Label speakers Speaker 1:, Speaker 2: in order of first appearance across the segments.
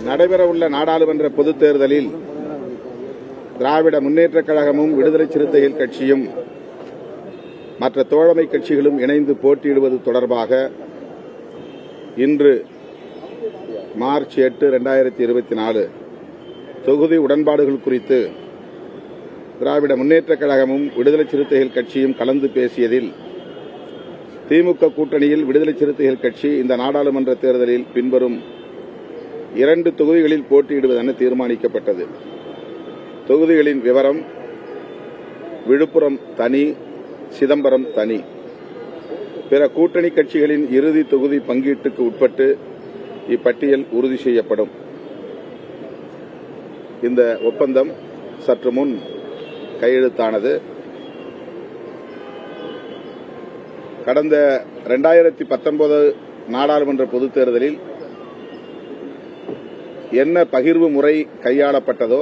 Speaker 1: நடைபெறவுள்ள நாடாளுமன்ற பொதுத் தேர்தலில் திராவிட முன்னேற்றக் கழகமும் விடுதலை சிறுத்தைகள் கட்சியும் மற்ற தோழமை கட்சிகளும் இணைந்து போட்டியிடுவது தொடர்பாக இன்று மார்ச் 8, 2024 தொகுதி உடன்பாடுகள் குறித்து திராவிட முன்னேற்றக் கழகமும் விடுதலை சிறுத்தைகள் கட்சியும் கலந்து பேசியதில் திமுக கூட்டணியில் விடுதலை சிறுத்தைகள் கட்சி இந்த நாடாளுமன்ற தேர்தலில் பின்வரும் 2 தொகுதிகளில் போட்டியிடுவதென தீர்மானிக்கப்பட்டது. தொகுதிகளின் விவரம்: விழுப்புரம் தனி, சிதம்பரம் தனி. பிற கூட்டணி கட்சிகளின் இறுதி தொகுதி பங்கீட்டுக்கு உட்பட்டு இப்பட்டியல் உறுதி செய்யப்படும். இந்த ஒப்பந்தம் சற்று முன் கையெழுத்தானது. கடந்த 2019 நாடாளுமன்ற பொதுத் தேர்தலில் என்ன பகிர்வு முறை கையாளப்பட்டதோ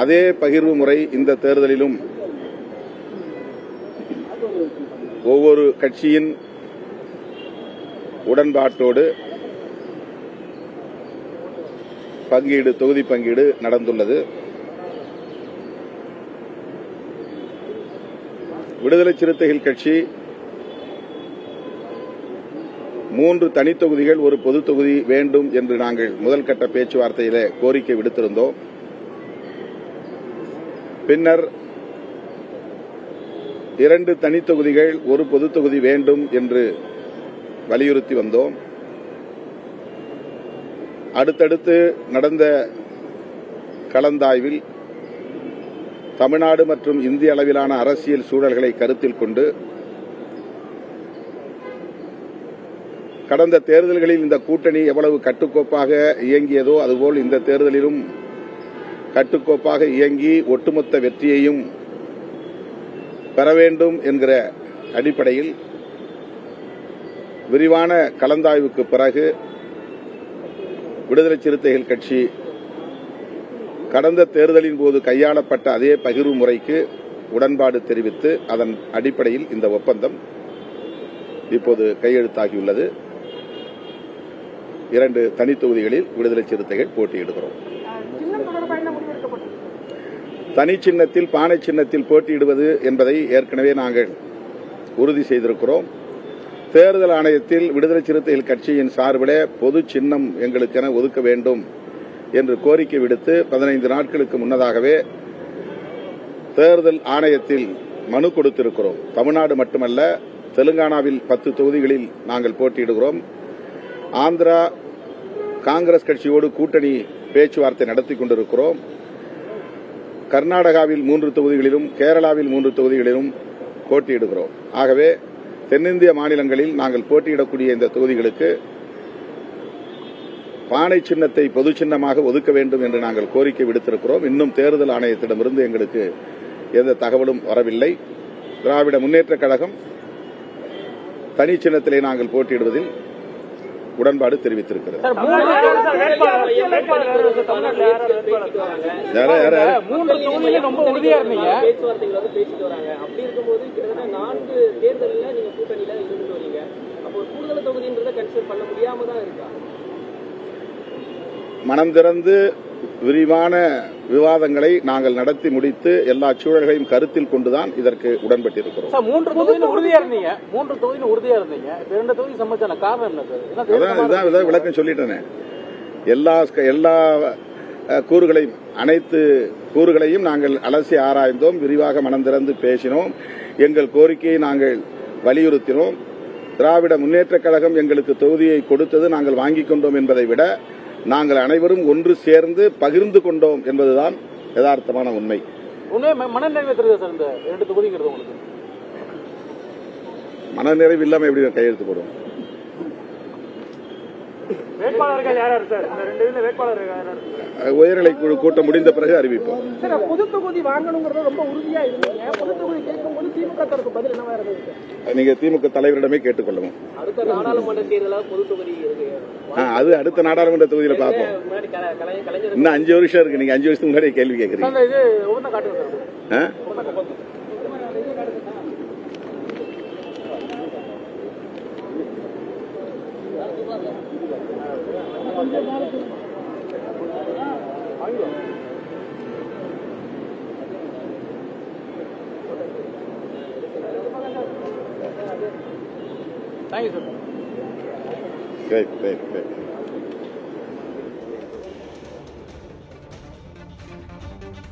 Speaker 1: அதே பகிர்வு முறை இந்த தேர்தலிலும் ஒவ்வொரு கட்சியின் உடன்பாட்டோடு தொகுதி பங்கீடு நடந்துள்ளது. விடுதலை சிறுத்தைகள் கட்சி 3 தனித் தொகுதிகள் ஒரு பொது தொகுதி வேண்டும் என்று நாங்கள் முதல் கட்ட பேச்சுவார்த்தையிலே கோரிக்கை விடுத்திருந்தோம். பின்னர் 2 தனித் தொகுதிகள் ஒரு பொது தொகுதி வேண்டும் என்று வலியுறுத்தி வந்தோம். அடுத்தடுத்து நடந்த கலந்தாய்வில் தமிழ்நாடு மற்றும் இந்திய அளவிலான அரசியல் சூழல்களை கருத்தில் கொண்டு கடந்த தேர்தல்களில் இந்த கூட்டணி எவ்வளவு கட்டுக்கோப்பாக இயங்கியதோ அதுபோல் இந்த தேர்தலிலும் கட்டுக்கோப்பாக இயங்கி ஒட்டுமொத்த வெற்றியையும் பெற வேண்டும் என்கிற அடிப்படையில் விரிவான கலந்தாய்வுக்கு பிறகு விடுதலை சிறுத்தைகள் கட்சி கடந்த தேர்தலின் போது கையாளப்பட்ட அதே பகிர்வு முறைக்கு உடன்பாடு தெரிவித்து அதன் அடிப்படையில் இந்த ஒப்பந்தம் இப்போது கையெழுத்தாகியுள்ளது. 2 தனித் தொகுதிகளில் விடுதலை சிறுத்தைகள் போட்டியிடுகிறோம். தனி சின்னத்தில் பானை சின்னத்தில் போட்டியிடுவது என்பதை ஏற்கனவே நாங்கள் உறுதி செய்திருக்கிறோம். தேர்தல் ஆணையத்தில் விடுதலை சிறுத்தைகள் கட்சியின் சார்பிலே பொது சின்னம் எங்களுக்கென ஒதுக்க வேண்டும் என்று கோரிக்கை விடுத்து 15 நாட்களுக்கு முன்னதாகவே தேர்தல் ஆணையத்தில் மனு கொடுத்திருக்கிறோம். தமிழ்நாடு மட்டுமல்ல, தெலுங்கானாவில் 10 தொகுதிகளில் நாங்கள் போட்டியிடுகிறோம். ஆந்திரா காங்கிரஸ் கட்சியோடு கூட்டணி பேச்சுவார்த்தை நடத்திக் கொண்டிருக்கிறோம். கர்நாடகாவில் 3 தொகுதிகளிலும் கேரளாவில் 3 தொகுதிகளிலும் போட்டியிடுகிறோம். ஆகவே தென்னிந்திய மாநிலங்களில் நாங்கள் போட்டியிடக்கூடிய இந்த தொகுதிகளுக்கு பானை சின்னத்தை பொது சின்னமாக ஒதுக்க வேண்டும் என்று நாங்கள் கோரிக்கை விடுத்திருக்கிறோம். இன்னும் தேர்தல் ஆணையத்திடமிருந்து எங்களுக்கு எந்த தகவலும் வரவில்லை. திராவிட முன்னேற்றக் கழகம் தனி சின்னத்திலே நாங்கள் போட்டியிடுவதில் உடன்பாடு தெரிவித்திருக்கிறது. மனம் திறந்து விரிவான விவாதங்களை நாங்கள் நடத்தி முடித்து எல்லா சூழல்களையும் கருத்தில் கொண்டுதான் இதற்கு உடன்பட்டிருக்கிறோம்.
Speaker 2: 3 தொகுதியில் உறுதியா இருந்தீங்க. 3 தொகுதியில் உறுதியா இருந்தீங்க. 2 தொகுதி சம்பந்தமான காரணம் என்ன சார்?
Speaker 1: விளக்கம் சொல்லிட்டேனே. எல்லா கூறுகளையும் அனைத்து கூறுகளையும் நாங்கள் அலசி ஆராய்ந்தோம். விரிவாக மனம் திறந்து பேசினோம். எங்கள் கோரிக்கையை நாங்கள் வலியுறுத்தினோம். திராவிட முன்னேற்றக் கழகம் எங்களுக்கு தொகுதியை கொடுத்தது நாங்கள் வாங்கிக் கொண்டோம் என்பதை விட நாங்கள் அனைவரும் ஒன்று சேர்ந்து பகிர்ந்து கொண்டோம் என்பதுதான் யதார்த்தமான உண்மை.
Speaker 2: மனநிறைவு சார் இந்த 2 தொகுதிங்கிறது உங்களுக்கு
Speaker 1: மனநிறைவு இல்லாம எப்படி கையெழுத்து போடுவோம்?
Speaker 2: வேட்பாளர்கள் யார் சார்? இந்த 2 இதுல வேட்பாளர்கள் யார்?
Speaker 1: உயர்நிலை குழு கூட்டம் முடிந்த பிறகு அறிவிப்போம்.
Speaker 2: சார், பொது தொகுதி வாங்கணுங்கிறது ரொம்ப உறுதியா இருந்தீங்க. பொது தொகுதி கேட்கும்போது திமுக தரப்பு பதில் என்னவா இருந்தது?
Speaker 1: நீங்க திமுக தலைவரிடமே கேட்டுக்கொள்ளவும்.
Speaker 2: அடுத்த நாடாளுமன்ற தேர்தலாக பொது தொகுதி
Speaker 1: அது அடுத்த நாடாளுமன்ற தொகுதியில பார்ப்போம். இன்னும் 5 வருஷம் இருக்கு. நீங்க 5 வருஷத்துக்கு முன்னாடி கேள்வி கேட்கறீங்க.
Speaker 2: Thank you sir.
Speaker 1: Great great great.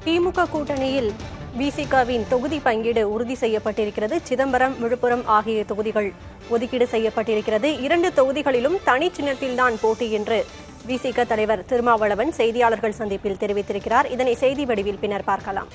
Speaker 3: திமுக கூட்டணியில் விசிகவின் தொகுதி பங்கீடு உறுதி செய்யப்பட்டிருக்கிறது. சிதம்பரம், விழுப்புரம் ஆகிய தொகுதிகள் ஒதுக்கீடு செய்யப்பட்டிருக்கிறது. 2 தொகுதிகளிலும் தனி சின்னத்தில்தான் போட்டி என்று விசிக தலைவர் திருமாவளவன் செய்தியாளர்கள் சந்திப்பில் தெரிவித்திருக்கிறார். இதனை செய்தி வடிவில் பின்னர் பார்க்கலாம்.